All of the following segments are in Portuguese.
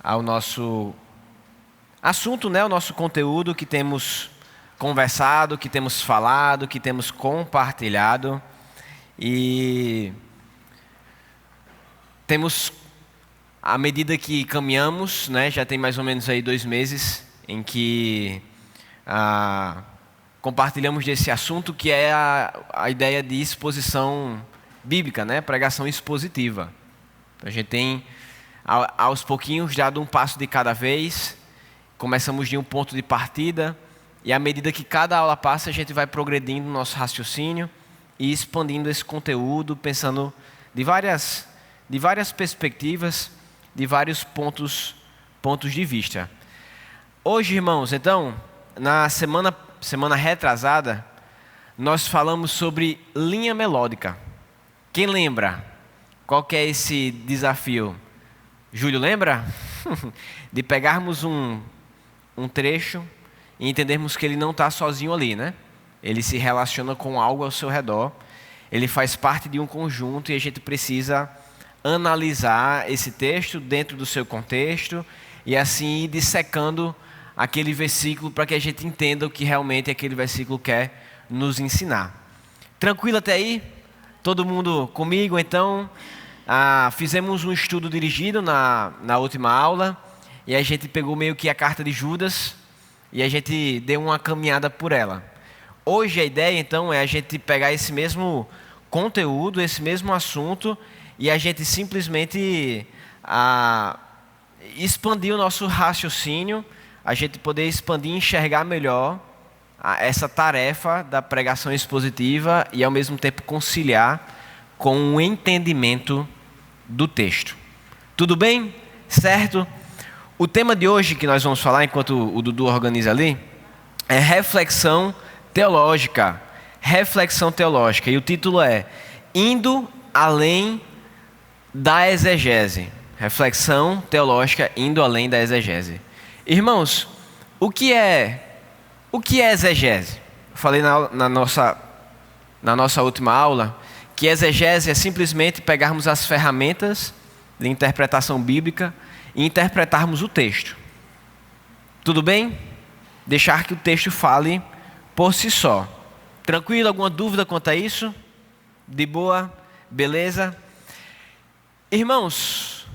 ao nosso assunto, né? O nosso conteúdo que temos conversado, que temos falado, que temos compartilhado. E temos, à medida que caminhamos, né? Já tem mais ou menos aí 2 meses em que compartilhamos desse assunto, que é a ideia de exposição bíblica, né? Pregação expositiva. A gente tem, aos pouquinhos, dado um passo de cada vez. Começamos de um ponto de partida e, à medida que cada aula passa, a gente vai progredindo no nosso raciocínio e expandindo esse conteúdo, pensando de várias perspectivas, de vários pontos de vista. Hoje, irmãos, então, na semana retrasada, nós falamos sobre linha melódica. Quem lembra? Qual que é esse desafio? Júlio, lembra? De pegarmos um trecho e entendermos que ele não está sozinho ali, né? Ele se relaciona com algo ao seu redor. Ele faz parte de um conjunto e a gente precisa analisar esse texto dentro do seu contexto e assim ir dissecando aquele versículo para que a gente entenda o que realmente aquele versículo quer nos ensinar. Tranquilo até aí? Todo mundo comigo? Então, fizemos um estudo dirigido na última aula e a gente pegou meio que a carta de Judas e a gente deu uma caminhada por ela. Hoje a ideia então é a gente pegar esse mesmo conteúdo, esse mesmo assunto e a gente simplesmente expandir o nosso raciocínio, a gente poder expandir e enxergar melhor essa tarefa da pregação expositiva e ao mesmo tempo conciliar com o entendimento do texto. Tudo bem? Certo? O tema de hoje que nós vamos falar, enquanto o Dudu organiza ali, é reflexão teológica. Reflexão teológica. E o título é Indo Além da Exegese. Reflexão teológica indo além da exegese. Irmãos, o que é exegese? Eu falei na nossa última aula que exegese é simplesmente pegarmos as ferramentas de interpretação bíblica e interpretarmos o texto. Tudo bem? Deixar que o texto fale por si só. Tranquilo? Alguma dúvida quanto a isso? De boa? Beleza? Irmãos,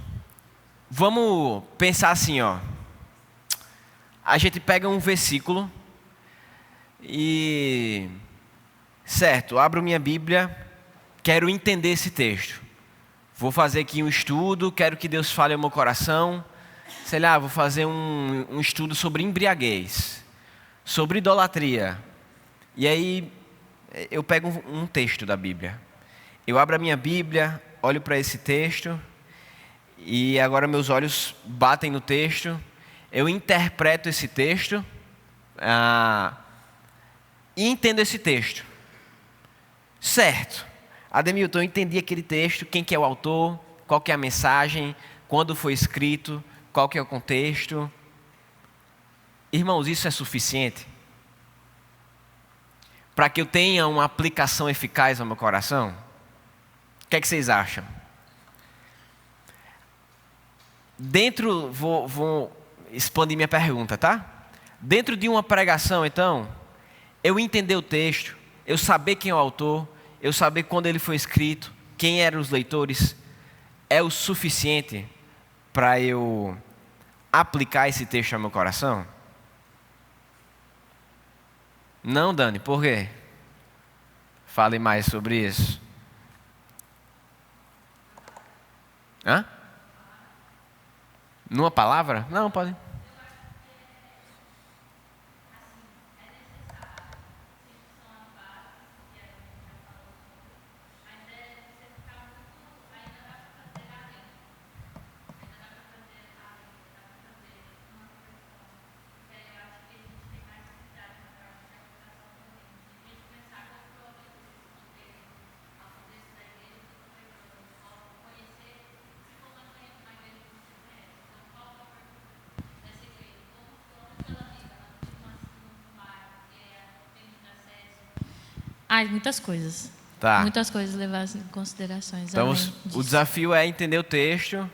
vamos pensar assim, ó. A gente pega um versículo e... Certo, abro minha Bíblia, quero entender esse texto. Vou fazer aqui um estudo, quero que Deus fale ao meu coração. Sei lá, vou fazer um estudo sobre embriaguez, sobre idolatria. E aí, eu pego um texto da Bíblia. Eu abro a minha Bíblia, olho para esse texto, e agora meus olhos batem no texto. Eu interpreto esse texto e entendo esse texto. Certo. Ademilton, eu entendi aquele texto, quem que é o autor, qual que é a mensagem, quando foi escrito, qual que é o contexto. Irmãos, isso é suficiente para que eu tenha uma aplicação eficaz ao meu coração? O que é que vocês acham? Vou expandir minha pergunta, tá? Dentro de uma pregação, então, eu entender o texto, eu saber quem é o autor, eu saber quando ele foi escrito, quem eram os leitores, é o suficiente para eu aplicar esse texto ao meu coração? Não, Dani, por quê? Fale mais sobre isso. Hã? Numa palavra? Não, pode. Muitas coisas. Tá. Muitas coisas levadas em considerações. Então, o desafio é entender o texto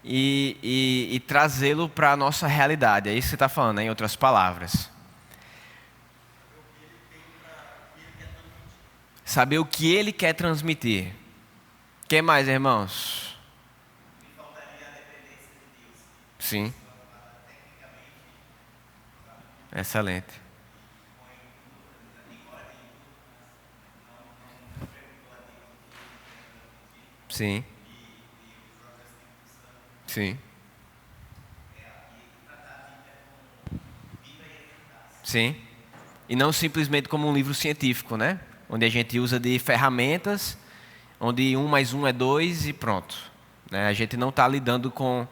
e trazê-lo para a nossa realidade. É isso que você está falando, né? Em outras palavras. Saber o que ele quer transmitir. O que mais, irmãos? Sim. Excelente. Sim. Sim. Sim. E não simplesmente como um livro científico, né? Onde a gente usa de ferramentas, onde 1 mais 1 é 2 e pronto. Né? A gente não está lidando com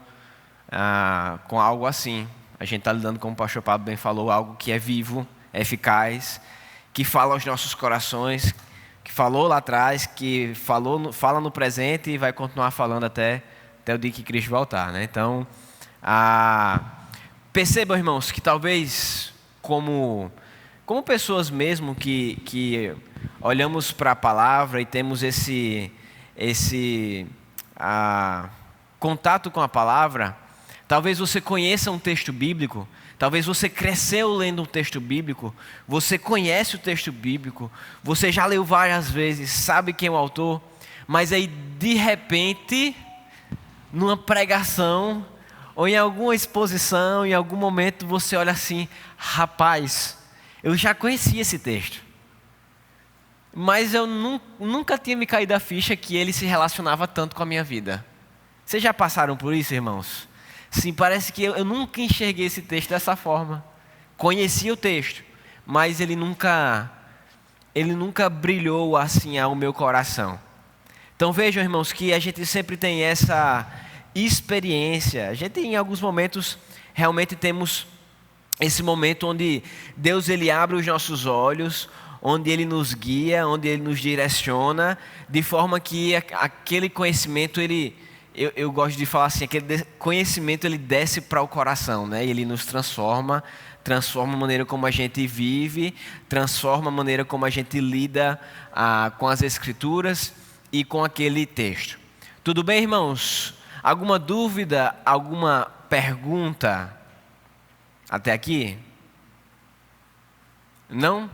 algo assim. A gente está lidando, como o pastor Pablo bem falou, algo que é vivo, é eficaz, que fala aos nossos corações, que falou lá atrás, que fala no presente e vai continuar falando até o dia que Cristo voltar. Né? Então, percebam, irmãos, que talvez como pessoas mesmo que olhamos para a palavra e temos esse contato com a palavra, talvez você conheça um texto bíblico, talvez você cresceu lendo um texto bíblico, você conhece o texto bíblico, você já leu várias vezes, sabe quem é o autor, mas aí de repente, numa pregação ou em alguma exposição, em algum momento você olha assim, rapaz, eu já conhecia esse texto, mas eu nunca tinha me caído a ficha que ele se relacionava tanto com a minha vida. Vocês já passaram por isso, irmãos? Sim, parece que eu nunca enxerguei esse texto dessa forma. Conhecia o texto, mas ele nunca brilhou assim ao meu coração. Então vejam, irmãos, que a gente sempre tem essa experiência. A gente em alguns momentos realmente temos esse momento onde Deus ele abre os nossos olhos, onde Ele nos guia, onde Ele nos direciona, de forma que aquele conhecimento, eu gosto de falar assim, aquele conhecimento ele desce para o coração, né? Ele nos transforma a maneira como a gente vive, transforma a maneira como a gente lida com as Escrituras e com aquele texto. Tudo bem, irmãos? Alguma dúvida, alguma pergunta até aqui? Não?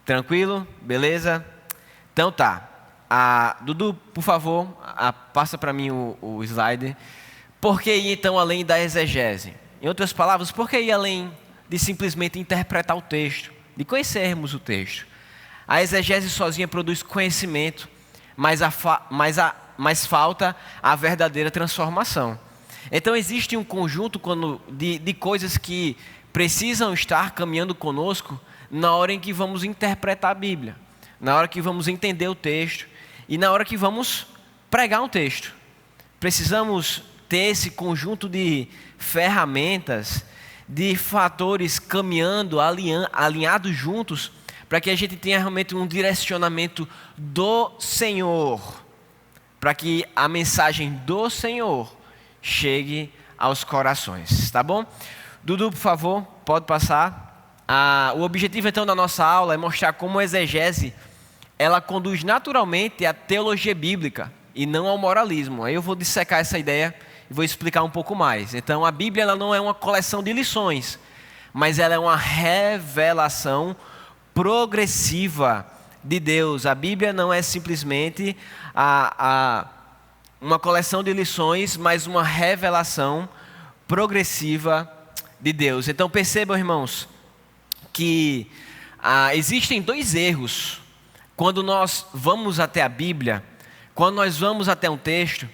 Tranquilo? Beleza? Então tá. Dudu, por favor, passa para mim o slide. Por que ir então além da exegese? Em outras palavras, por que ir além de simplesmente interpretar o texto, de conhecermos o texto? A exegese sozinha produz conhecimento, mas falta a verdadeira transformação. Então existe um conjunto de coisas que precisam estar caminhando conosco na hora em que vamos interpretar a Bíblia, na hora que vamos entender o texto e na hora que vamos pregar um texto. Precisamos ter esse conjunto de ferramentas, de fatores caminhando, alinhados juntos, para que a gente tenha realmente um direcionamento do Senhor, para que a mensagem do Senhor chegue aos corações, tá bom? Dudu, por favor, pode passar. O objetivo então da nossa aula é mostrar como a exegese ela conduz naturalmente à teologia bíblica e não ao moralismo. Aí eu vou dissecar essa ideia e vou explicar um pouco mais. Então a Bíblia ela não é uma coleção de lições, mas ela é uma revelação progressiva de Deus. A Bíblia não é simplesmente uma coleção de lições, mas uma revelação progressiva de Deus. Então percebam, irmãos, que existem dois erros quando nós vamos até a Bíblia, quando nós vamos até um texto,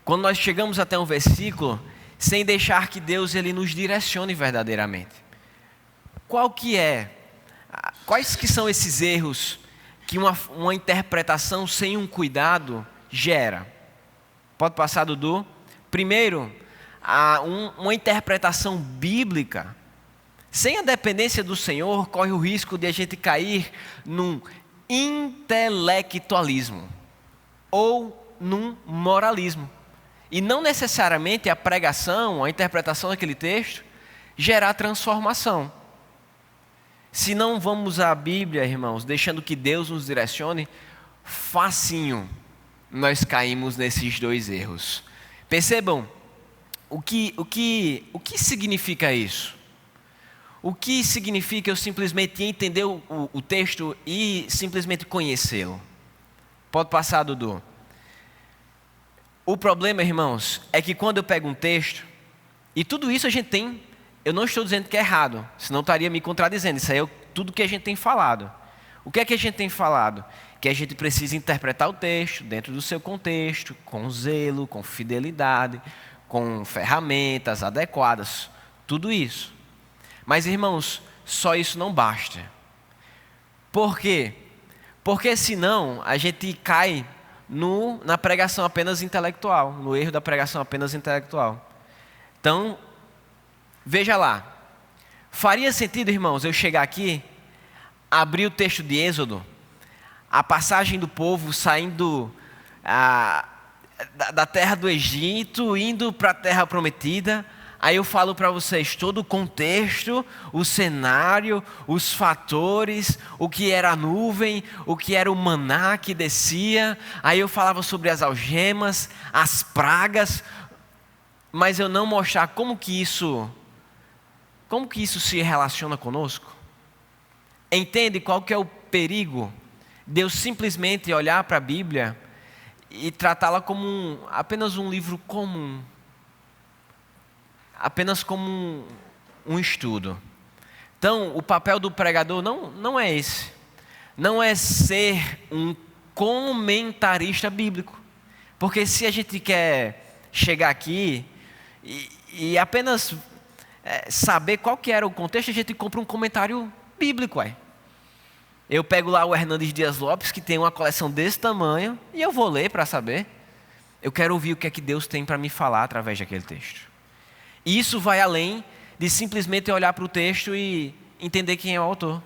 quando nós chegamos até um versículo, sem deixar que Deus ele nos direcione verdadeiramente. Quais que são esses erros que uma interpretação sem um cuidado gera? Pode passar, Dudu? Primeiro, uma interpretação bíblica sem a dependência do Senhor, corre o risco de a gente cair num intelectualismo ou num moralismo. E não necessariamente a pregação, a interpretação daquele texto, gerar transformação. Se não vamos à Bíblia, irmãos, deixando que Deus nos direcione, facinho nós caímos nesses dois erros. Percebam o que significa isso? O que significa eu simplesmente entender o texto e simplesmente conhecê-lo? Pode passar, Dudu. O problema, irmãos, é que quando eu pego um texto, e tudo isso a gente tem, eu não estou dizendo que é errado, senão estaria me contradizendo, isso aí é tudo que a gente tem falado. O que é que a gente tem falado? Que a gente precisa interpretar o texto dentro do seu contexto, com zelo, com fidelidade, com ferramentas adequadas, tudo isso. Mas, irmãos, só isso não basta. Por quê? Porque senão a gente cai na pregação apenas intelectual, no erro da pregação apenas intelectual. Então, veja lá. Faria sentido, irmãos, eu chegar aqui, abrir o texto de Êxodo, a passagem do povo saindo da terra do Egito, indo para a terra prometida. Aí eu falo para vocês todo o contexto, o cenário, os fatores, o que era a nuvem, o que era o maná que descia. Aí eu falava sobre as algemas, as pragas, mas eu não mostrar como que isso se relaciona conosco. Entende qual que é o perigo de eu simplesmente olhar para a Bíblia e tratá-la como apenas um livro comum? Apenas como um estudo. Então, o papel do pregador não é esse. Não é ser um comentarista bíblico. Porque se a gente quer chegar aqui e apenas saber qual que era o contexto, a gente compra um comentário bíblico. Eu pego lá o Hernandes Dias Lopes, que tem uma coleção desse tamanho, e eu vou ler para saber. Eu quero ouvir o que é que Deus tem para me falar através daquele texto. E isso vai além de simplesmente olhar para o texto e entender quem é o autor.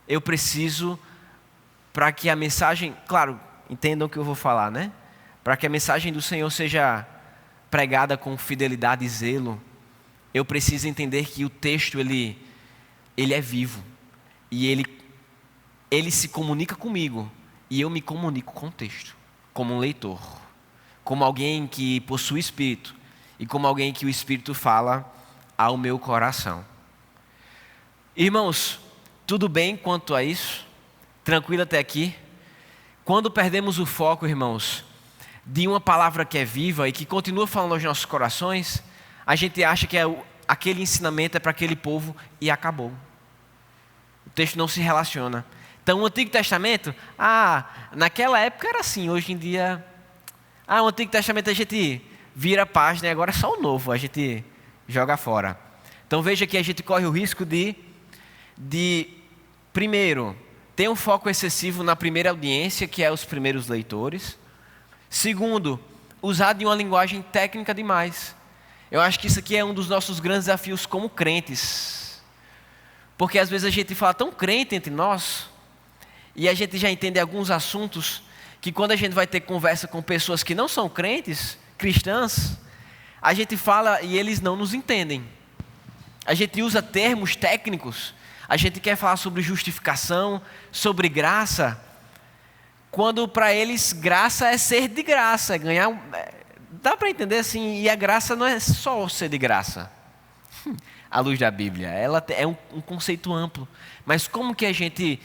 Eu preciso, para que a mensagem, claro, entendam o que eu vou falar, né? Para que a mensagem do Senhor seja pregada com fidelidade e zelo, eu preciso entender que o texto, ele é vivo. E ele se comunica comigo. E eu me comunico com o texto, como um leitor. Como alguém que possui espírito. E como alguém que o Espírito fala ao meu coração. Irmãos, tudo bem quanto a isso? Tranquilo até aqui? Quando perdemos o foco, irmãos, de uma palavra que é viva e que continua falando aos nossos corações, a gente acha que aquele ensinamento é para aquele povo e acabou. O texto não se relaciona. Então, o Antigo Testamento, naquela época era assim, hoje em dia... o Antigo Testamento a gente vira a página e agora é só o novo, a gente joga fora. Então veja que a gente corre o risco de primeiro, ter um foco excessivo na primeira audiência, que é os primeiros leitores. Segundo, usar de uma linguagem técnica demais. Eu acho que isso aqui é um dos nossos grandes desafios como crentes. Porque às vezes a gente fala tão crente entre nós, e a gente já entende alguns assuntos, que quando a gente vai ter conversa com pessoas que não são crentes, cristãs, a gente fala e eles não nos entendem. A gente usa termos técnicos, a gente quer falar sobre justificação, sobre graça, quando para eles graça é ser de graça, é ganhar. Dá para entender assim, e a graça não é só ser de graça. À luz da Bíblia, ela é um conceito amplo. Mas como que a gente,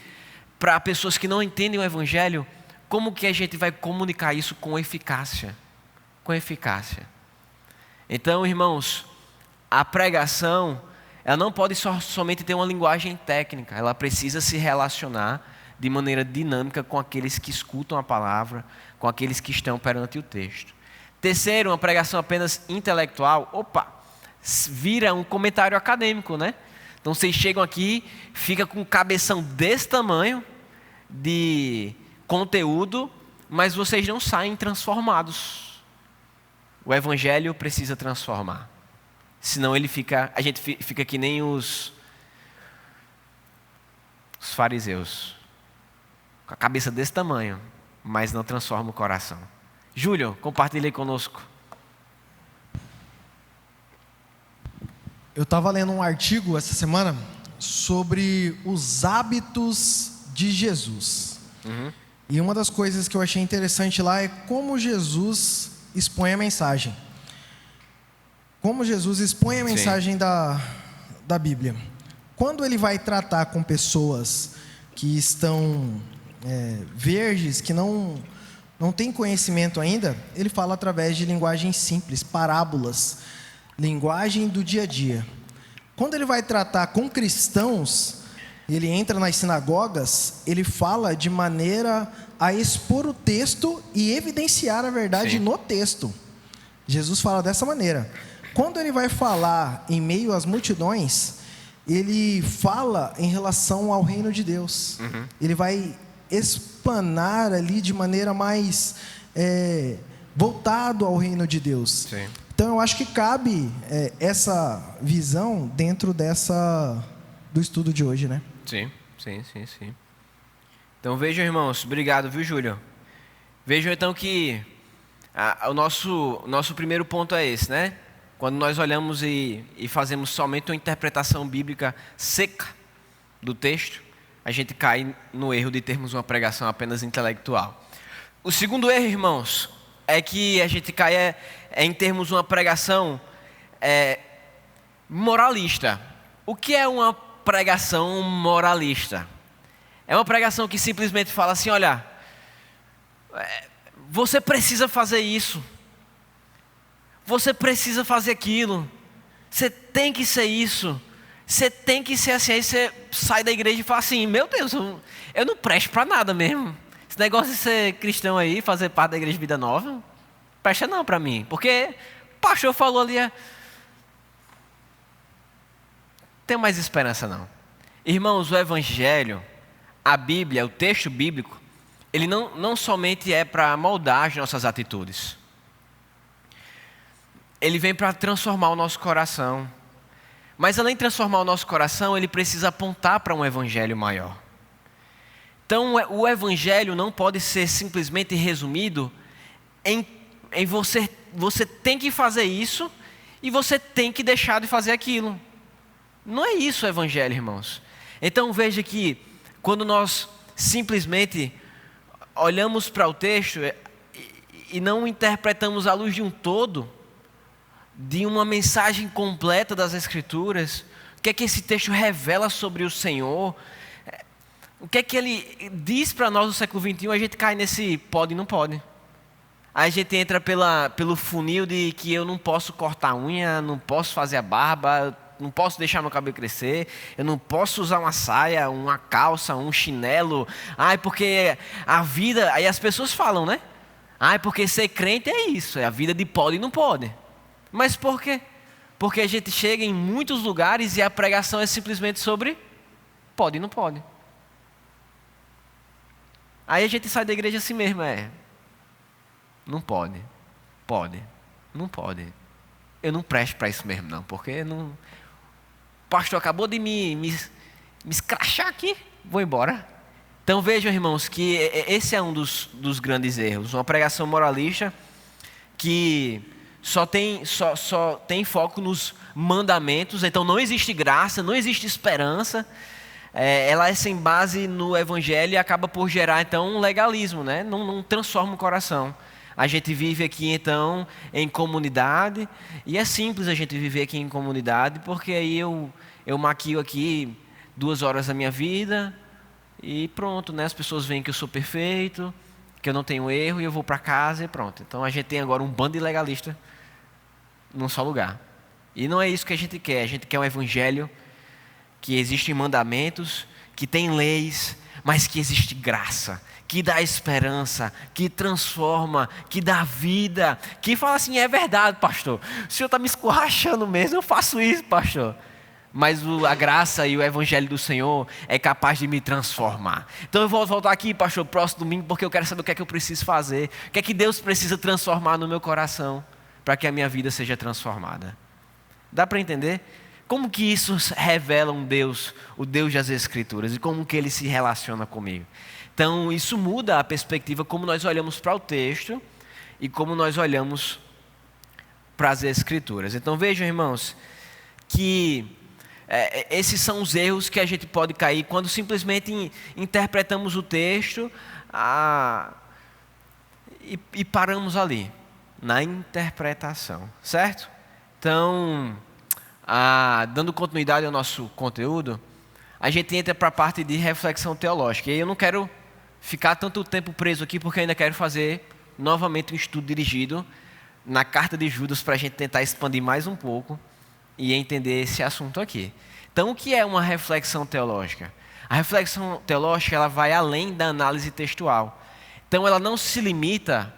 para pessoas que não entendem o Evangelho, como que a gente vai comunicar isso com eficácia? Com eficácia. Então, irmãos, a pregação, ela não pode somente ter uma linguagem técnica, ela precisa se relacionar de maneira dinâmica com aqueles que escutam a palavra, com aqueles que estão perante o texto. Terceiro, uma pregação apenas intelectual, vira um comentário acadêmico, né? Então vocês chegam aqui, fica com um cabeção desse tamanho de conteúdo, mas vocês não saem transformados. O Evangelho precisa transformar. Senão a gente fica que nem os fariseus. Com a cabeça desse tamanho, mas não transforma o coração. Júlio, compartilhe aí conosco. Eu estava lendo um artigo essa semana sobre os hábitos de Jesus. E uma das coisas que eu achei interessante lá é como Jesus expõe a mensagem. como Jesus expõe a mensagem da Bíblia. Quando ele vai tratar com pessoas que estão verdes, que não têm conhecimento ainda, ele fala através de linguagem simples, parábolas, linguagem do dia a dia. Quando ele vai tratar com cristãos, ele entra nas sinagogas, ele fala de maneira a expor o texto e evidenciar a verdade no texto. Jesus fala dessa maneira. Quando ele vai falar em meio às multidões, ele fala em relação ao reino de Deus. Ele vai explanar ali de maneira mais voltado ao reino de Deus. Sim. Então eu acho que cabe essa visão dentro do estudo de hoje, né? Sim. Então vejam, irmãos, obrigado, viu, Júlio? Vejam então que o nosso primeiro ponto é esse, né? Quando nós olhamos e fazemos somente uma interpretação bíblica seca do texto, a gente cai no erro de termos uma pregação apenas intelectual. O segundo erro, irmãos, é que a gente cai em termos uma pregação moralista. O que é uma pregação moralista? É uma pregação que simplesmente fala assim, olha, você precisa fazer isso, você precisa fazer aquilo, você tem que ser isso, você tem que ser assim. Aí você sai da igreja e fala assim, meu Deus, eu não presto para nada mesmo. Esse negócio de ser cristão aí, fazer parte da igreja de Vida Nova, não presta não para mim, porque o pastor falou ali, tem mais esperança não. Irmãos, o evangelho, a Bíblia, o texto bíblico, ele não somente é para moldar as nossas atitudes. Ele vem para transformar o nosso coração. Mas além de transformar o nosso coração, ele precisa apontar para um evangelho maior. Então o evangelho não pode ser simplesmente resumido em você tem que fazer isso e você tem que deixar de fazer aquilo. Não é isso o evangelho, irmãos. Então veja que quando nós simplesmente olhamos para o texto e não interpretamos à luz de um todo, de uma mensagem completa das Escrituras, o que é que esse texto revela sobre o Senhor, o que é que ele diz para nós no século XXI, a gente cai nesse pode e não pode. Aí a gente entra pelo funil de que eu não posso cortar a unha, não posso fazer a barba, não posso deixar meu cabelo crescer, eu não posso usar uma saia, uma calça, um chinelo. Porque a vida... Aí as pessoas falam, né? Porque ser crente é isso, é a vida de pode e não pode. Mas por quê? Porque a gente chega em muitos lugares e a pregação é simplesmente sobre pode e não pode. Aí a gente sai da igreja assim mesmo, não pode, pode, não pode. Eu não presto para isso mesmo não, porque não... O pastor acabou de me escrachar aqui, vou embora. Então vejam, irmãos, que esse é um dos grandes erros. Uma pregação moralista que só tem foco nos mandamentos. Então não existe graça, não existe esperança. Ela é sem base no evangelho e acaba por gerar então um legalismo, né? Não transforma o coração. A gente vive aqui então em comunidade, e é simples a gente viver aqui em comunidade, porque aí eu maquio aqui 2 horas da minha vida e pronto, né? As pessoas veem que eu sou perfeito, que eu não tenho erro, e eu vou para casa e pronto. Então a gente tem agora um bando de legalista num só lugar. E não é isso que a gente quer um evangelho que existem mandamentos, que tem leis, mas que existe graça, que dá esperança, que transforma, que dá vida, que fala assim, é verdade, pastor, o senhor está me escorrachando mesmo, eu faço isso, pastor. Mas a graça e o evangelho do Senhor é capaz de me transformar. Então eu vou voltar aqui, pastor, próximo domingo, porque eu quero saber o que é que eu preciso fazer, o que é que Deus precisa transformar no meu coração, para que a minha vida seja transformada. Dá para entender? Como que isso revela um Deus, o Deus das Escrituras, e como que Ele se relaciona comigo? Então isso muda a perspectiva como nós olhamos para o texto e como nós olhamos para as Escrituras. Então vejam, irmãos, que esses são os erros que a gente pode cair quando simplesmente interpretamos o texto e paramos ali, na interpretação, certo? Então, dando continuidade ao nosso conteúdo, a gente entra para a parte de reflexão teológica. E aí eu não quero ficar tanto tempo preso aqui, porque eu ainda quero fazer novamente um estudo dirigido na carta de Judas para a gente tentar expandir mais um pouco e entender esse assunto aqui. Então, o que é uma reflexão teológica? A reflexão teológica ela vai além da análise textual. Então, ela não se limita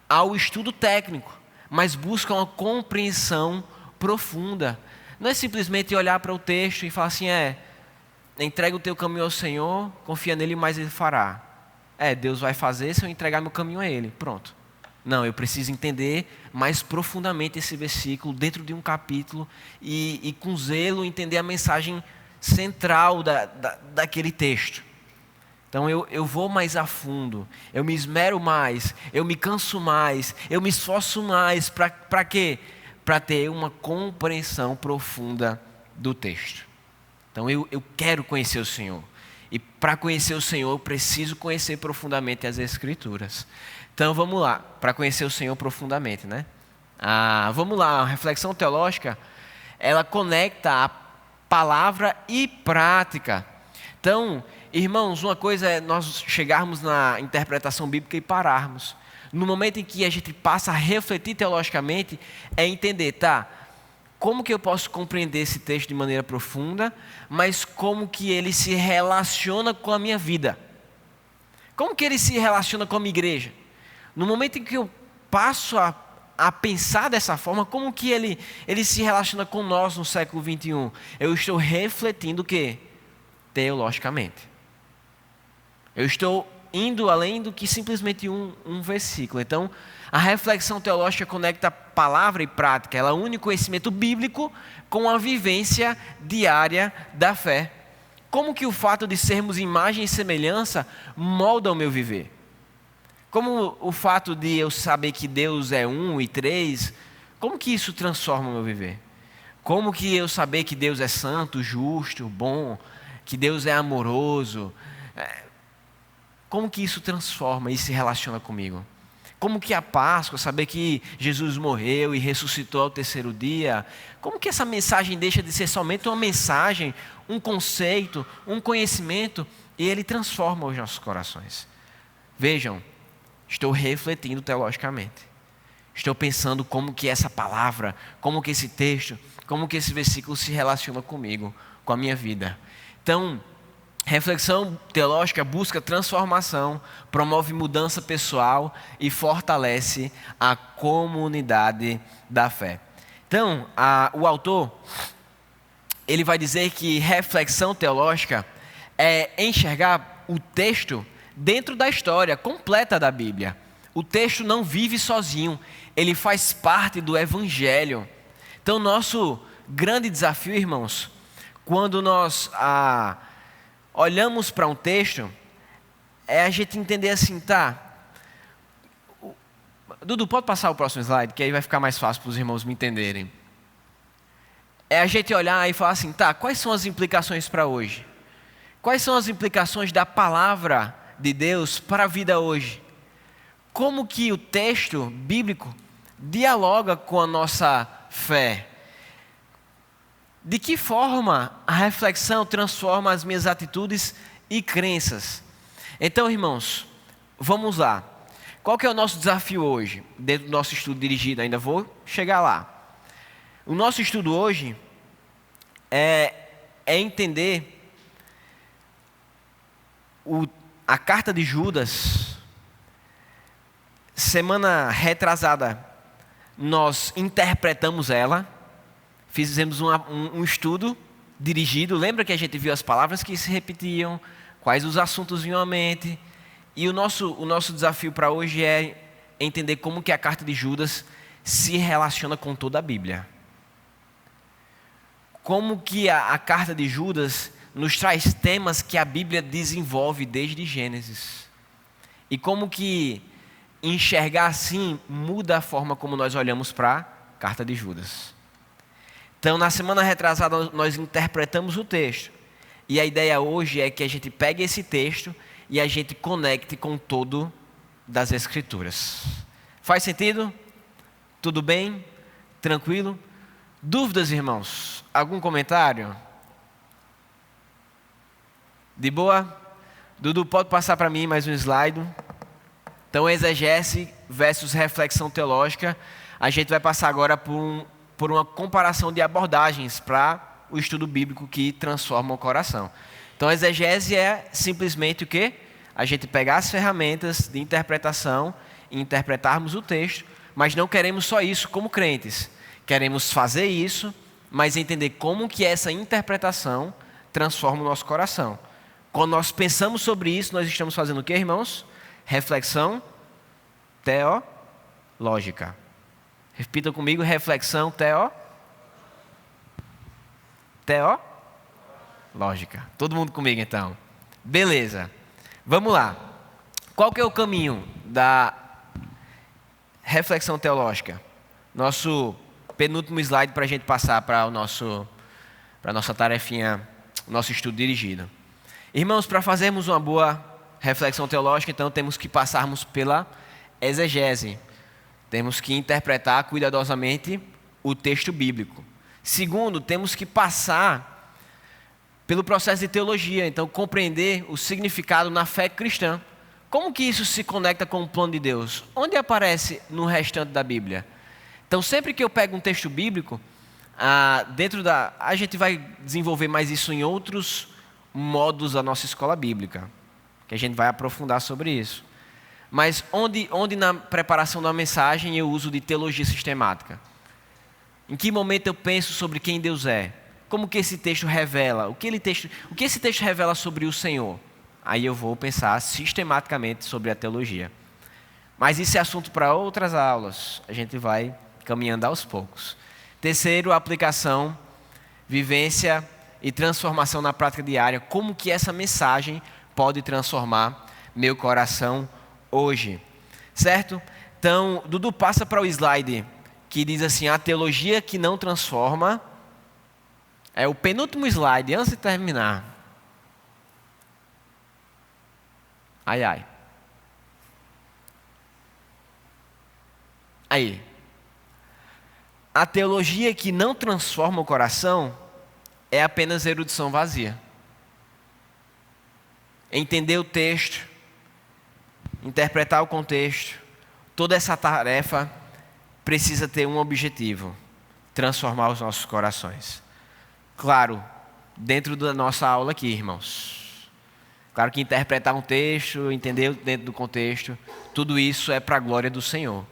ao estudo técnico, mas busca uma compreensão profunda. Não é simplesmente olhar para o texto e falar assim, entrega o teu caminho ao Senhor, confia nele, mas ele fará. Deus vai fazer se eu entregar meu caminho a ele. Pronto. Não, eu preciso entender mais profundamente esse versículo dentro de um capítulo e com zelo entender a mensagem central daquele texto. Então eu vou mais a fundo, eu me esmero mais, eu me canso mais, eu me esforço mais. Para quê? Para ter uma compreensão profunda do texto. Então eu quero conhecer o Senhor. E para conhecer o Senhor eu preciso conhecer profundamente as Escrituras. Então vamos lá, para conhecer o Senhor profundamente, né? Vamos lá, a reflexão teológica, ela conecta a palavra e prática. Então, irmãos, uma coisa é nós chegarmos na interpretação bíblica e pararmos. No momento em que a gente passa a refletir teologicamente, é entender, como que eu posso compreender esse texto de maneira profunda, mas como que ele se relaciona com a minha vida? Como que ele se relaciona com a minha igreja? No momento em que eu passo a pensar dessa forma, como que ele se relaciona com nós no século 21? Eu estou refletindo o quê? Teologicamente. Eu estou indo além do que simplesmente um versículo. Então, a reflexão teológica conecta palavra e prática. Ela une o conhecimento bíblico com a vivência diária da fé. Como que o fato de sermos imagem e semelhança molda o meu viver? Como o fato de eu saber que Deus é 1 e 3, como que isso transforma o meu viver? Como que eu saber que Deus é santo, justo, bom, que Deus é amoroso? Como que isso transforma e se relaciona comigo? Como que a Páscoa, saber que Jesus morreu e ressuscitou ao terceiro dia, como que essa mensagem deixa de ser somente uma mensagem, um conceito, um conhecimento, e ele transforma os nossos corações? Vejam, estou refletindo teologicamente. Estou pensando como que essa palavra, como que esse texto, como que esse versículo se relaciona comigo, com a minha vida. Então, reflexão teológica busca transformação, promove mudança pessoal e fortalece a comunidade da fé. Então, o autor, ele vai dizer que reflexão teológica é enxergar o texto dentro da história completa da Bíblia. O texto não vive sozinho, ele faz parte do Evangelho. Então, nosso grande desafio, irmãos, quando nós olhamos para um texto, é a gente entender assim, Dudu, pode passar o próximo slide, que aí vai ficar mais fácil para os irmãos me entenderem. É a gente olhar e falar assim, quais são as implicações para hoje? Quais são as implicações da palavra de Deus para a vida hoje? Como que o texto bíblico dialoga com a nossa fé? De que forma a reflexão transforma as minhas atitudes e crenças? Então, irmãos, vamos lá. Qual que é o nosso desafio hoje, dentro do nosso estudo dirigido? Ainda vou chegar lá. O nosso estudo hoje é entender a carta de Judas. Semana retrasada, nós interpretamos ela. Fizemos um estudo dirigido. Lembra que a gente viu as palavras que se repetiam, quais os assuntos vinham à mente. E o nosso desafio para hoje é entender como que a carta de Judas se relaciona com toda a Bíblia. Como que a carta de Judas nos traz temas que a Bíblia desenvolve desde Gênesis. E como que enxergar assim muda a forma como nós olhamos para a carta de Judas. Então, na semana retrasada, nós interpretamos o texto. E a ideia hoje é que a gente pegue esse texto e a gente conecte com todo das Escrituras. Faz sentido? Tudo bem? Tranquilo? Dúvidas, irmãos? Algum comentário? De boa? Dudu, pode passar para mim mais um slide? Então, exegese versus reflexão teológica. A gente vai passar agora por uma comparação de abordagens para o estudo bíblico que transforma o coração. Então, a exegese é simplesmente o quê? A gente pegar as ferramentas de interpretação e interpretarmos o texto, mas não queremos só isso como crentes. Queremos fazer isso, mas entender como que essa interpretação transforma o nosso coração. Quando nós pensamos sobre isso, nós estamos fazendo o quê, irmãos? Reflexão teológica. Repita comigo, reflexão teológica. Todo mundo comigo, então. Beleza. Vamos lá. Qual que é o caminho da reflexão teológica? Nosso penúltimo slide para a gente passar para a nossa tarefinha, nosso estudo dirigido. Irmãos, para fazermos uma boa reflexão teológica, então temos que passarmos pela exegese. Temos que interpretar cuidadosamente o texto bíblico. Segundo, temos que passar pelo processo de teologia, então compreender o significado na fé cristã. Como que isso se conecta com o plano de Deus? Onde aparece no restante da Bíblia? Então, sempre que eu pego um texto bíblico, a gente vai desenvolver mais isso em outros módulos da nossa escola bíblica, que a gente vai aprofundar sobre isso. Mas onde na preparação da mensagem eu uso de teologia sistemática? Em que momento eu penso sobre quem Deus é? Como que esse texto revela? O que esse texto revela sobre o Senhor? Aí eu vou pensar sistematicamente sobre a teologia. Mas isso é assunto para outras aulas. A gente vai caminhando aos poucos. Terceiro, aplicação, vivência e transformação na prática diária. Como que essa mensagem pode transformar meu coração hoje? Certo? Então, Dudu, passa para o slide que diz assim, a teologia que não transforma. É o penúltimo slide, antes de terminar. Ai. Aí. A teologia que não transforma o coração é apenas erudição vazia. Entender o texto, interpretar o contexto, toda essa tarefa precisa ter um objetivo: transformar os nossos corações. Claro, dentro da nossa aula aqui, irmãos. Claro que interpretar um texto, entender dentro do contexto, tudo isso é para a glória do Senhor.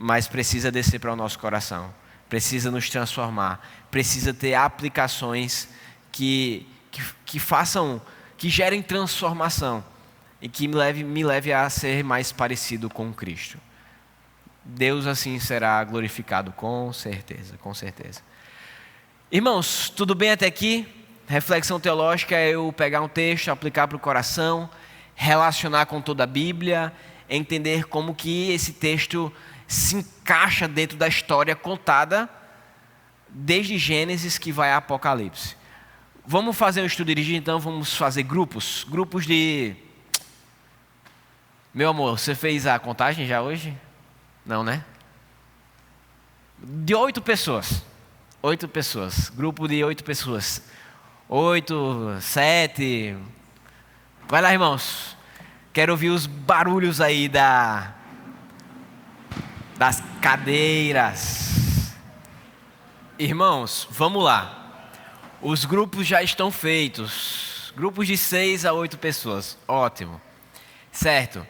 Mas precisa descer para o nosso coração. Precisa nos transformar. Precisa ter aplicações que façam, que gerem transformação. E que me leve a ser mais parecido com Cristo. Deus assim será glorificado, com certeza, com certeza. Irmãos, tudo bem até aqui? Reflexão teológica é eu pegar um texto, aplicar para o coração, relacionar com toda a Bíblia, entender como que esse texto se encaixa dentro da história contada desde Gênesis que vai a Apocalipse. Vamos fazer um estudo dirigido, então vamos fazer grupos de... Meu amor, você fez a contagem já hoje? Não, né? De 8 pessoas. 8 pessoas. Grupo de 8 pessoas. 8, 7. Vai lá, irmãos. Quero ouvir os barulhos aí das cadeiras. Irmãos, vamos lá. Os grupos já estão feitos. Grupos de 6 a 8 pessoas. Ótimo. Certo.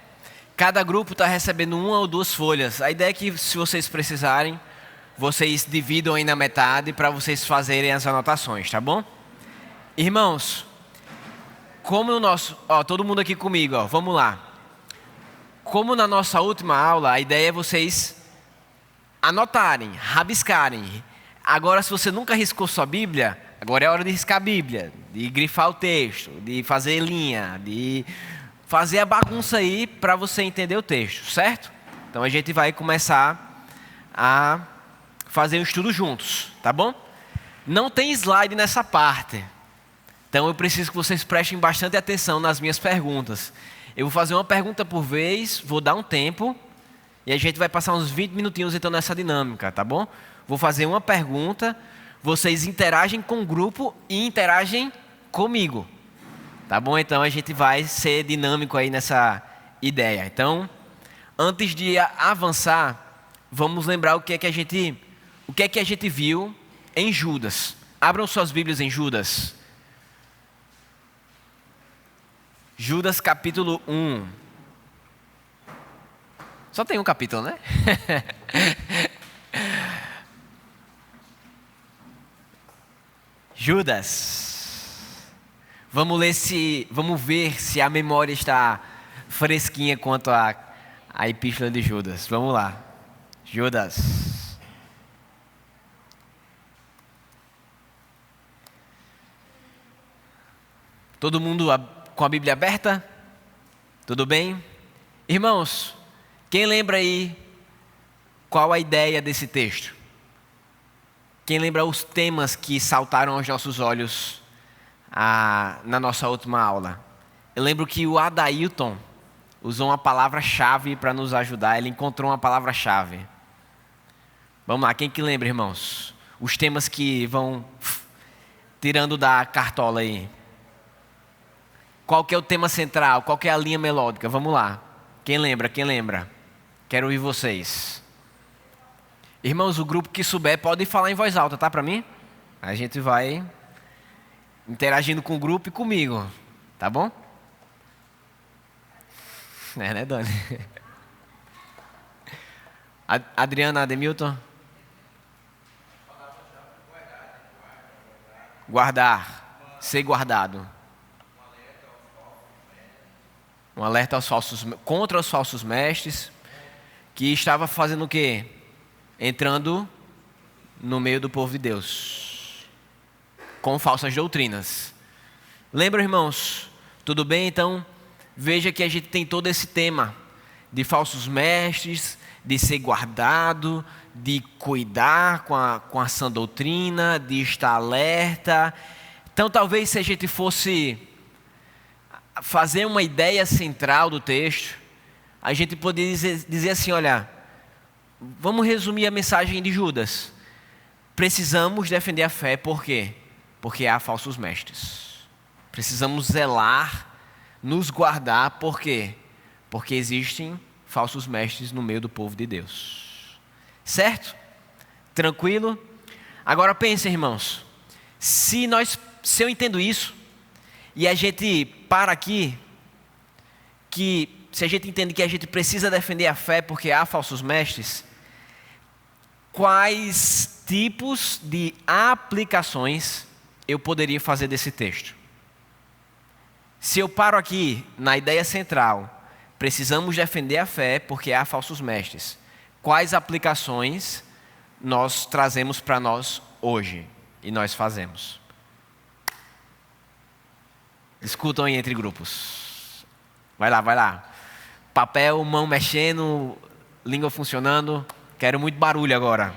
Cada grupo está recebendo 1 ou 2 folhas. A ideia é que, se vocês precisarem, vocês dividam aí na metade para vocês fazerem as anotações, tá bom? Irmãos, como no nosso... todo mundo aqui comigo, vamos lá. Como na nossa última aula, a ideia é vocês anotarem, rabiscarem. Agora, se você nunca riscou sua Bíblia, agora é hora de riscar a Bíblia, de grifar o texto, de fazer linha, de fazer a bagunça aí para você entender o texto, certo? Então a gente vai começar a fazer um estudo juntos, tá bom? Não tem slide nessa parte. Então eu preciso que vocês prestem bastante atenção nas minhas perguntas. Eu vou fazer uma pergunta por vez, vou dar um tempo, e a gente vai passar uns 20 minutinhos então nessa dinâmica, tá bom? vou fazer uma pergunta, vocês interagem com o grupo e interagem comigo. Tá bom? Então a gente vai ser dinâmico aí nessa ideia. Então, antes de avançar, vamos lembrar o que é que a gente viu em Judas. Abram suas Bíblias em Judas. Judas capítulo 1. Só tem um capítulo, né? Judas. Vamos ver se a memória está fresquinha quanto à epístola de Judas. Vamos lá. Judas. Todo mundo com a Bíblia aberta? Tudo bem? Irmãos, quem lembra aí qual a ideia desse texto? Quem lembra os temas que saltaram aos nossos olhos na nossa última aula? Eu lembro que o Adailton usou uma palavra-chave para nos ajudar. Ele encontrou uma palavra-chave. Vamos lá, quem que lembra, irmãos? Os temas que vão tirando da cartola aí. Qual que é o tema central? Qual que é a linha melódica? Vamos lá. Quem lembra? Quem lembra? Quero ouvir vocês. Irmãos, o grupo que souber pode falar em voz alta, tá? Para mim? A gente vai interagindo com o grupo e comigo. Tá bom? É, né, Dani? Adriana, Ademilton? Guardar. Ser guardado. Um alerta contra os falsos mestres, que estava fazendo o quê? Entrando no meio do povo de Deus, com falsas doutrinas. Lembra, irmãos? Tudo bem? Então, veja que a gente tem todo esse tema de falsos mestres, de ser guardado, de cuidar com a sã doutrina, de estar alerta. Então, talvez se a gente fosse fazer uma ideia central do texto, a gente poderia dizer assim, olha, vamos resumir a mensagem de Judas. Precisamos defender a fé, por quê? Porque há falsos mestres. Precisamos zelar, nos guardar, por quê? Porque existem falsos mestres no meio do povo de Deus. Certo? Tranquilo? Agora pensem, irmãos, se eu entendo isso, e a gente para aqui, que se a gente entende que a gente precisa defender a fé porque há falsos mestres, quais tipos de aplicações eu poderia fazer desse texto? Se eu paro aqui na ideia central, precisamos defender a fé porque há falsos mestres, quais aplicações nós trazemos para nós hoje e nós fazemos? Discutam aí entre grupos. Vai lá. Papel, mão mexendo, língua funcionando. Quero muito barulho agora.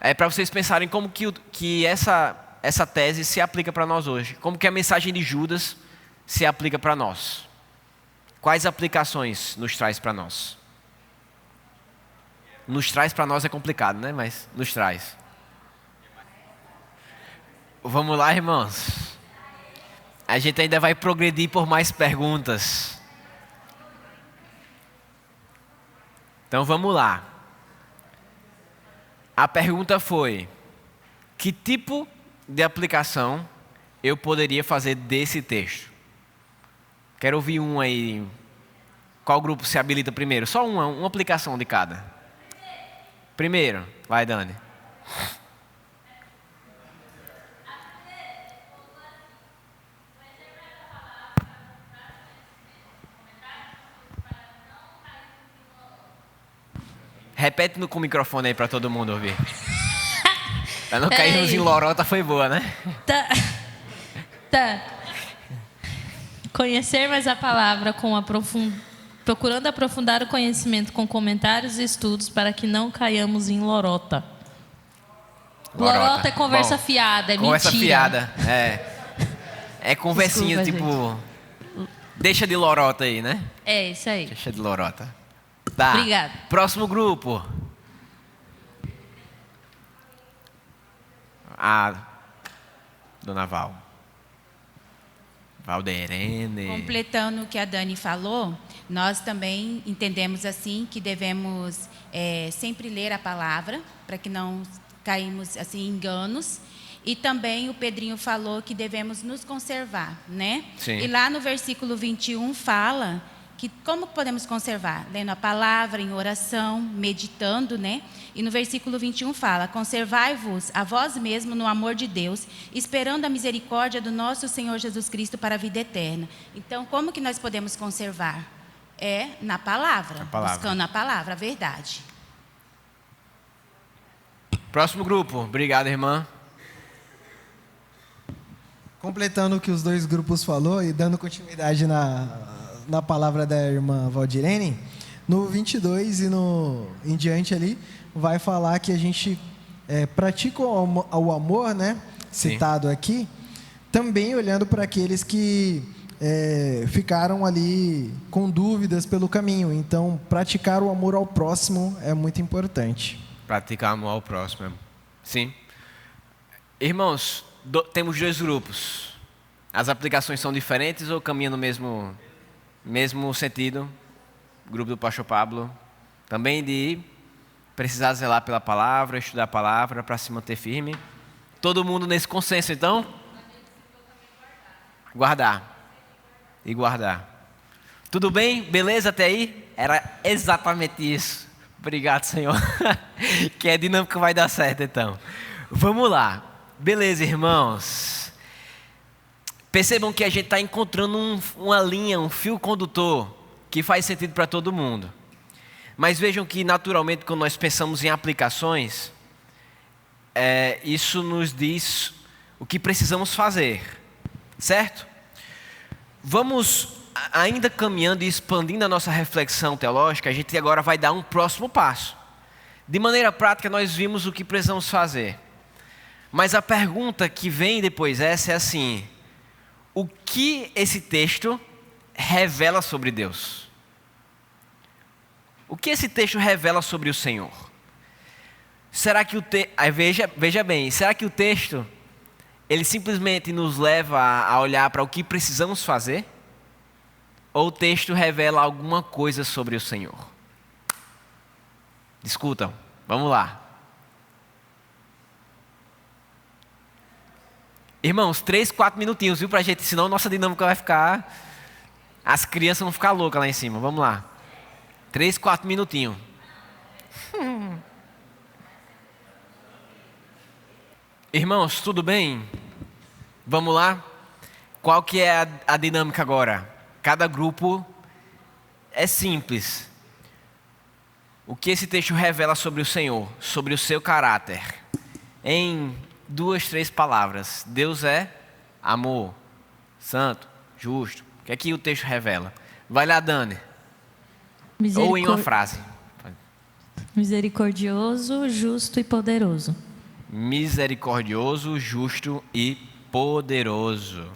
É para vocês pensarem como que essa tese se aplica para nós hoje. Como que a mensagem de Judas se aplica para nós. Quais aplicações nos traz para nós? Nos traz para nós é complicado, né? Mas nos traz. Vamos lá, irmãos. A gente ainda vai progredir por mais perguntas. Então vamos lá. A pergunta foi: que tipo de aplicação eu poderia fazer desse texto? Quero ouvir um aí. Qual grupo se habilita primeiro? Só uma aplicação de cada. Primeiro, vai, Dani. Repete com o microfone aí para todo mundo ouvir. Para não cair nos em lorota foi boa, né? Tá. Conhecer mais a palavra procurando aprofundar o conhecimento com comentários e estudos para que não caiamos em lorota. Lorota é conversa fiada, é conversa mentira. Conversa fiada, é conversinha. Desculpa, tipo... Deixa de lorota aí, né? É, isso aí. Deixa de lorota. Tá. Obrigada. Próximo grupo. A Dona Valderene. Completando o que a Dani falou, nós também entendemos assim que devemos sempre ler a palavra, para que não caímos assim, em enganos. E também o Pedrinho falou que devemos nos conservar, né? Sim. E lá no versículo 21 fala que como podemos conservar? Lendo a palavra, em oração, meditando, né? E no versículo 21 fala: conservai-vos a vós mesmos no amor de Deus, esperando a misericórdia do nosso Senhor Jesus Cristo para a vida eterna. Então, como que nós podemos conservar? É na palavra, buscando a palavra, a verdade. Próximo grupo. Obrigado, irmã. Completando o que os dois grupos falou e dando continuidade na palavra da irmã Valdirene, no 22 e em diante ali, vai falar que a gente pratica o amor, né? Citado aqui, também olhando para aqueles que ficaram ali com dúvidas pelo caminho. Então, praticar o amor ao próximo é muito importante. Praticar amor ao próximo. Sim. Irmãos, temos dois grupos. As aplicações são diferentes ou caminham no mesmo sentido? O grupo do pastor Pablo. Também de precisar zelar pela palavra, estudar a palavra para se manter firme. Todo mundo nesse consenso, então? Guardar. E guardar. Tudo bem? Beleza até aí? Era exatamente isso. Obrigado, Senhor. Que a dinâmica vai dar certo, então. Vamos lá. Beleza, irmãos. Percebam que a gente está encontrando uma linha, um fio condutor que faz sentido para todo mundo. Mas vejam que, naturalmente, quando nós pensamos em aplicações, isso nos diz o que precisamos fazer, certo? Vamos, ainda caminhando e expandindo a nossa reflexão teológica, a gente agora vai dar um próximo passo. De maneira prática, nós vimos o que precisamos fazer. Mas a pergunta que vem depois dessa é assim: o que esse texto revela sobre Deus? O que esse texto revela sobre o Senhor? Será que veja bem, será que o texto ele simplesmente nos leva a olhar para o que precisamos fazer? Ou o texto revela alguma coisa sobre o Senhor? Discutam, vamos lá. Irmãos, 3, 4 minutinhos, viu, pra gente, senão nossa dinâmica vai ficar... As crianças vão ficar loucas lá em cima, vamos lá. 3, 4 minutinhos. Irmãos, tudo bem? Vamos lá? Qual que é a dinâmica agora? Cada grupo é simples. O que esse texto revela sobre o Senhor, sobre o seu caráter? Em 2, 3 palavras. Deus é amor, santo, justo. O que é que o texto revela? Vai lá, Dani. Ou em uma frase. Misericordioso, justo e poderoso. Misericordioso, justo e poderoso.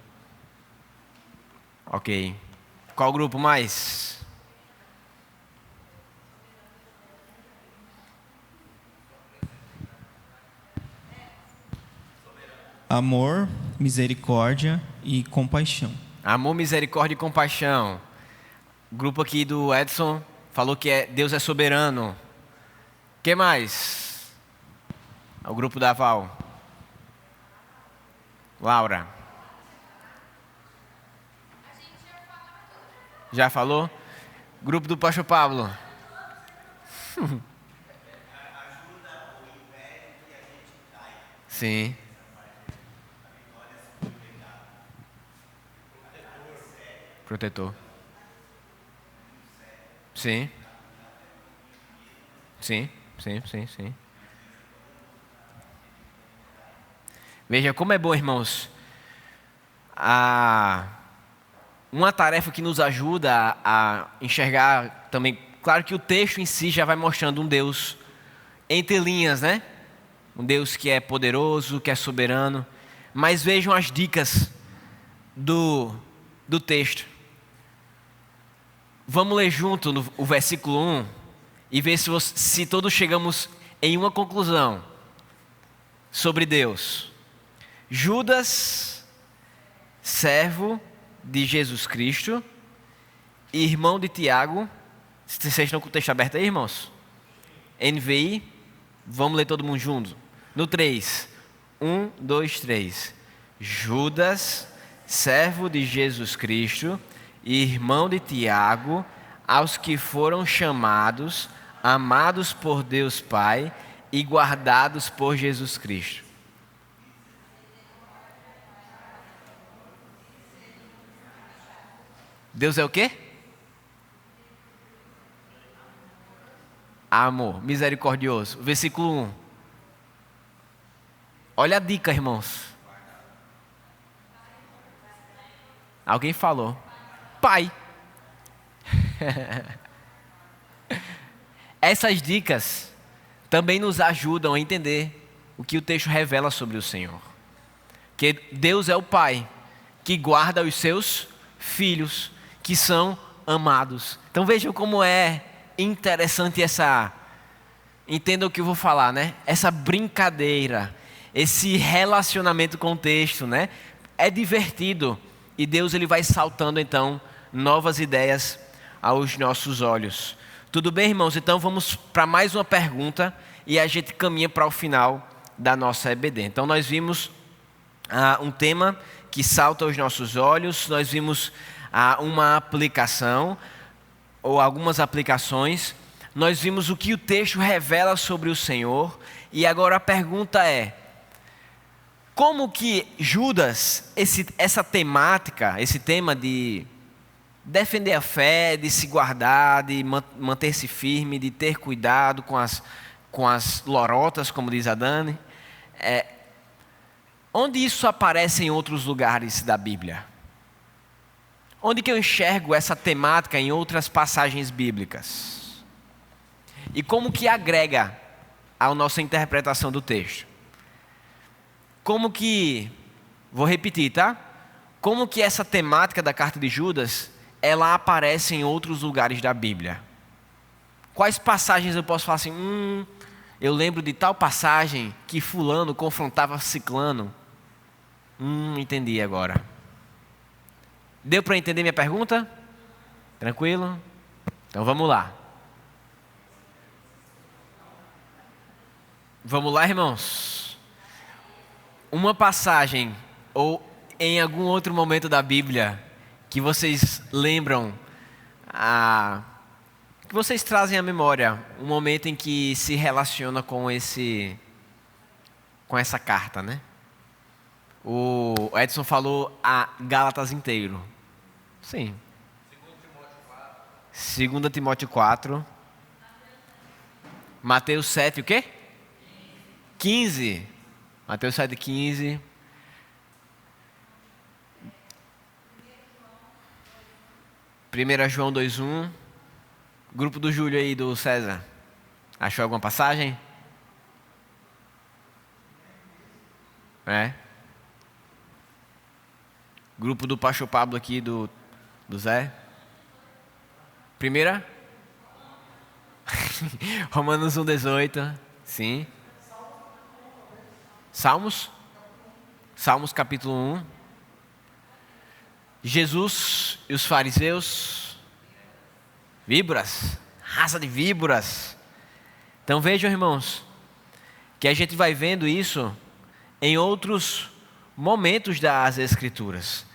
Ok. Qual grupo mais? Amor, misericórdia e compaixão. Amor, misericórdia e compaixão. O grupo aqui do Edson falou que Deus é soberano. O que mais? O grupo da Val. Laura. Já falou? Grupo do pastor Pablo. Sim. Protetor. Sim. Sim. Veja como é bom, irmãos. Uma tarefa que nos ajuda a enxergar também. Claro que o texto em si já vai mostrando um Deus entre linhas, né? Um Deus que é poderoso, que é soberano. Mas vejam as dicas do texto. Vamos ler junto o versículo 1 e ver se todos chegamos em uma conclusão sobre Deus. Judas, servo de Jesus Cristo, irmão de Tiago. Vocês estão com o texto aberto aí, irmãos? NVI. Vamos ler todo mundo junto. No 3. 1, 2, 3. Judas, servo de Jesus Cristo, irmão de Tiago, aos que foram chamados, amados por Deus Pai e guardados por Jesus Cristo. Deus é o quê? Amor, misericordioso. Versículo 1. Olha a dica, irmãos. Alguém falou. Pai. Essas dicas também nos ajudam a entender o que o texto revela sobre o Senhor. Que Deus é o Pai que guarda os seus filhos, que são amados. Então vejam como é interessante entenda o que eu vou falar, né? Essa brincadeira, esse relacionamento com o texto, né? É divertido e Deus ele vai saltando então novas ideias aos nossos olhos. Tudo bem, irmãos? Então vamos para mais uma pergunta e a gente caminha para o final da nossa EBD. Então nós vimos um tema que salta aos nossos olhos, nós vimos uma aplicação ou algumas aplicações, nós vimos o que o texto revela sobre o Senhor e agora a pergunta é: como que Judas, essa temática, esse tema de defender a fé, de se guardar, de manter-se firme, de ter cuidado com as lorotas, como diz a Dani, onde isso aparece em outros lugares da Bíblia? Onde que eu enxergo essa temática em outras passagens bíblicas? E como que agrega à nossa interpretação do texto? Como que, vou repetir, tá? Como que essa temática da carta de Judas, ela aparece em outros lugares da Bíblia? Quais passagens eu posso falar assim, eu lembro de tal passagem que fulano confrontava ciclano. Entendi agora. Deu para entender minha pergunta? Tranquilo? Então vamos lá. Vamos lá, irmãos. Uma passagem, ou em algum outro momento da Bíblia, que vocês lembram, que vocês trazem à memória, um momento em que se relaciona com essa carta, né? O Edson falou a Gálatas inteiro. Sim. 2 Timóteo 4. Mateus 7, o quê? 15. Mateus 7, 15. Primeira João 2:1. Grupo do Júlio aí, do César. Achou alguma passagem? Grupo do Pastor Pablo aqui, do Zé. Primeira? Romanos 1:18. Sim. Salmos capítulo 1. Jesus e os fariseus. Víboras. Raça de víboras. Então vejam, irmãos, que a gente vai vendo isso em outros momentos das Escrituras.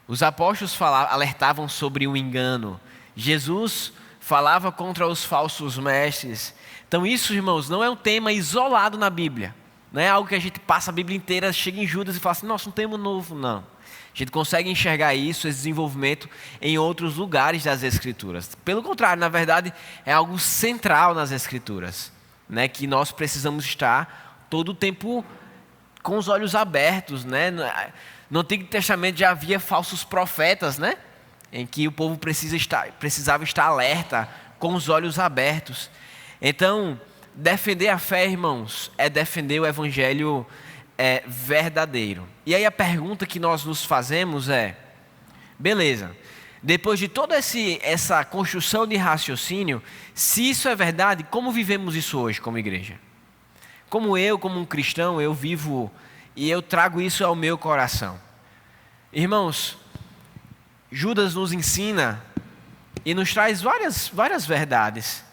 Os apóstolos alertavam sobre o engano. Jesus falava contra os falsos mestres. Então isso, irmãos, não é um tema isolado na Bíblia. Não é algo que a gente passa a Bíblia inteira, chega em Judas e fala assim, nossa, um tema novo, não. A gente consegue enxergar isso, esse desenvolvimento, em outros lugares das Escrituras. Pelo contrário, na verdade, é algo central nas Escrituras, né? Que nós precisamos estar todo o tempo com os olhos abertos, né? No Antigo Testamento já havia falsos profetas, né? Em que o povo precisava estar alerta, com os olhos abertos. Então, defender a fé, irmãos, é defender o Evangelho verdadeiro. E aí a pergunta que nós nos fazemos é, beleza, depois de toda essa construção de raciocínio, se isso é verdade, como vivemos isso hoje como igreja? Como um cristão, eu vivo e eu trago isso ao meu coração. Irmãos, Judas nos ensina e nos traz várias verdades.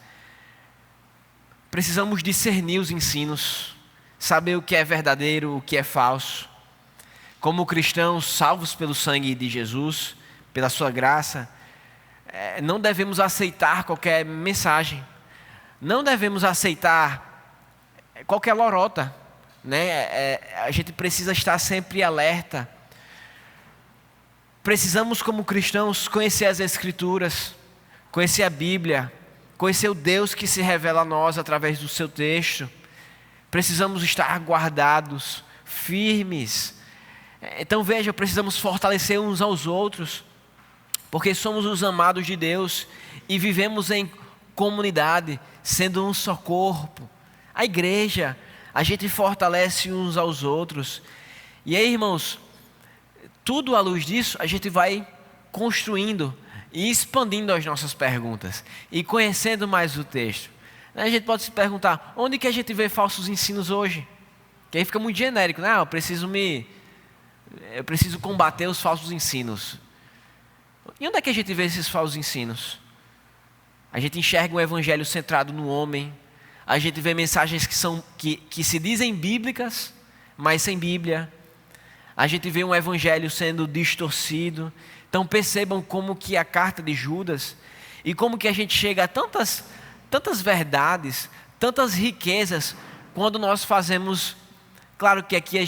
Precisamos discernir os ensinos, saber o que é verdadeiro, o que é falso. Como cristãos salvos pelo sangue de Jesus, pela sua graça, não devemos aceitar qualquer mensagem, não devemos aceitar qualquer lorota, né? A gente precisa estar sempre alerta. Precisamos, como cristãos, conhecer as Escrituras, conhecer a Bíblia, conhecer o Deus que se revela a nós através do seu texto. Precisamos estar guardados, firmes. Então veja, precisamos fortalecer uns aos outros, porque somos os amados de Deus e vivemos em comunidade, sendo um só corpo. A igreja, a gente fortalece uns aos outros. E aí, irmãos, tudo à luz disso, a gente vai construindo e expandindo as nossas perguntas e conhecendo mais o texto. A gente pode se perguntar, onde que a gente vê falsos ensinos hoje? Que aí fica muito genérico, né? Eu preciso combater os falsos ensinos. E onde é que a gente vê esses falsos ensinos? A gente enxerga um evangelho centrado no homem. A gente vê mensagens que se dizem bíblicas, mas sem Bíblia. A gente vê um evangelho sendo distorcido. Então percebam como que a carta de Judas e como que a gente chega a tantas verdades, tantas riquezas, quando nós fazemos. Claro que aqui a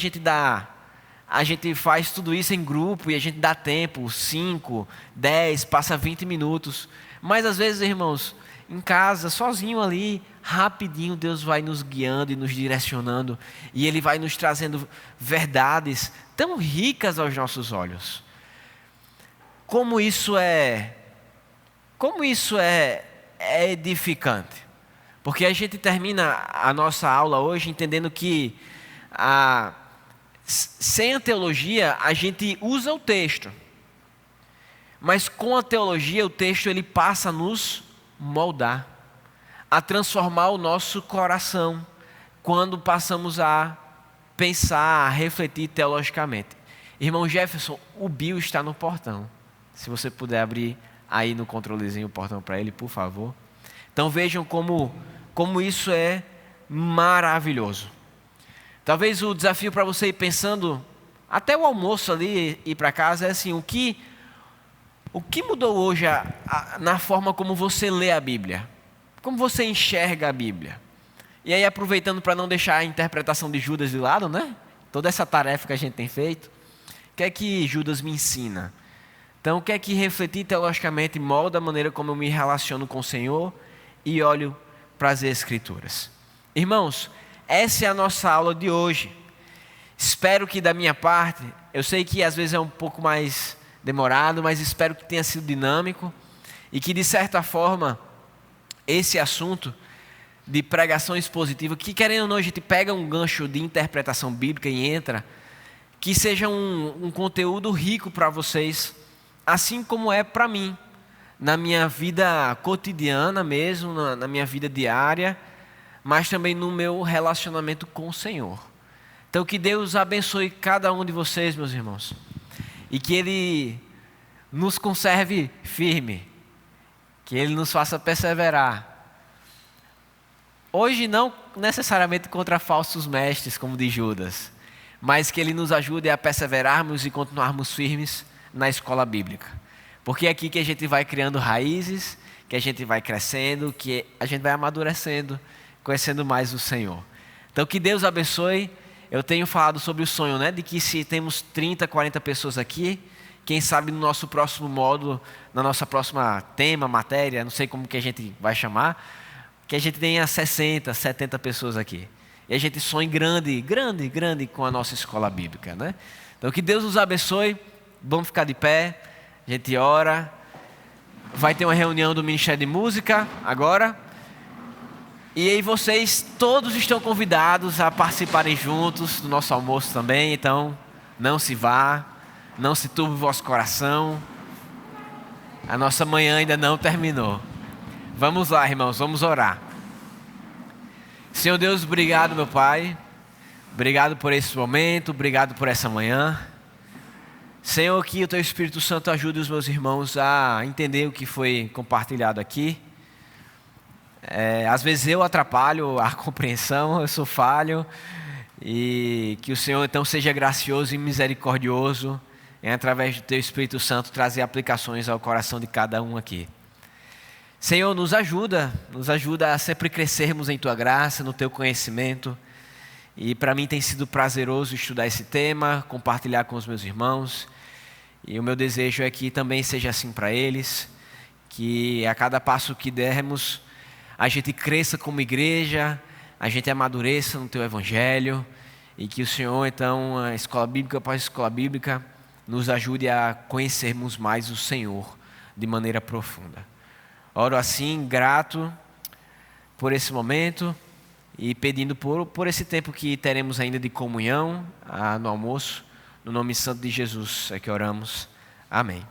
gente faz tudo isso em grupo e a gente dá tempo, 5, 10, passa 20 minutos. Mas às vezes, irmãos, em casa, sozinho ali, rapidinho Deus vai nos guiando e nos direcionando. E Ele vai nos trazendo verdades tão ricas aos nossos olhos. Como isso é edificante. Porque a gente termina a nossa aula hoje entendendo que sem a teologia, a gente usa o texto. Mas com a teologia, o texto ele passa a nos moldar, a transformar o nosso coração, quando passamos a pensar, a refletir teologicamente. Irmão Jefferson, o Bill está no portão. Se você puder abrir aí no controlezinho o portão para ele, por favor. Então vejam como isso é maravilhoso. Talvez o desafio para você ir pensando, até o almoço ali, ir para casa, é assim, o que mudou hoje na forma como você lê a Bíblia? Como você enxerga a Bíblia? E aí, aproveitando para não deixar a interpretação de Judas de lado, né? Toda essa tarefa que a gente tem feito, o que é que Judas me ensina? Então, o que é que refletir teologicamente molda a maneira como eu me relaciono com o Senhor e olho para as Escrituras? Irmãos, essa é a nossa aula de hoje. Espero que da minha parte, eu sei que às vezes é um pouco mais demorado, mas espero que tenha sido dinâmico e que de certa forma esse assunto de pregação expositiva, que querendo ou não a gente pega um gancho de interpretação bíblica e entra, que seja um conteúdo rico para vocês, assim como é para mim, na minha vida cotidiana mesmo, na minha vida diária, mas também no meu relacionamento com o Senhor. Então que Deus abençoe cada um de vocês, meus irmãos, e que Ele nos conserve firme, que Ele nos faça perseverar. Hoje não necessariamente contra falsos mestres, como de Judas, mas que Ele nos ajude a perseverarmos e continuarmos firmes na escola bíblica. Porque é aqui que a gente vai criando raízes, que a gente vai crescendo, que a gente vai amadurecendo, conhecendo mais o Senhor. Então que Deus abençoe. Eu tenho falado sobre o sonho, né? De que se temos 30, 40 pessoas aqui, quem sabe no nosso próximo módulo, na nossa próxima tema, matéria, não sei como que a gente vai chamar, que a gente tenha 60, 70 pessoas aqui. E a gente sonhe grande com a nossa escola bíblica, né? Então que Deus nos abençoe. Vamos ficar de pé. A gente ora. Vai ter uma reunião do Ministério de Música agora. E aí vocês todos estão convidados a participarem juntos do nosso almoço também. Então não se vá, não se turbe o vosso coração. A nossa manhã ainda não terminou. Vamos lá, irmãos, vamos orar. Senhor Deus, obrigado, meu Pai. Obrigado por esse momento, obrigado por essa manhã. Senhor, que o Teu Espírito Santo ajude os meus irmãos a entender o que foi compartilhado aqui. Às vezes eu atrapalho a compreensão, eu sou falho. E que o Senhor então seja gracioso e misericordioso em, através do Teu Espírito Santo, trazer aplicações ao coração de cada um aqui. Senhor, nos ajuda a sempre crescermos em Tua graça, no Teu conhecimento. E para mim tem sido prazeroso estudar esse tema, compartilhar com os meus irmãos. E o meu desejo é que também seja assim para eles, que a cada passo que dermos, a gente cresça como igreja, a gente amadureça no Teu Evangelho, e que o Senhor, então, a escola bíblica após escola bíblica, nos ajude a conhecermos mais o Senhor de maneira profunda. Oro assim, grato por esse momento e pedindo por esse tempo que teremos ainda de comunhão no almoço. No nome santo de Jesus é que oramos. Amém.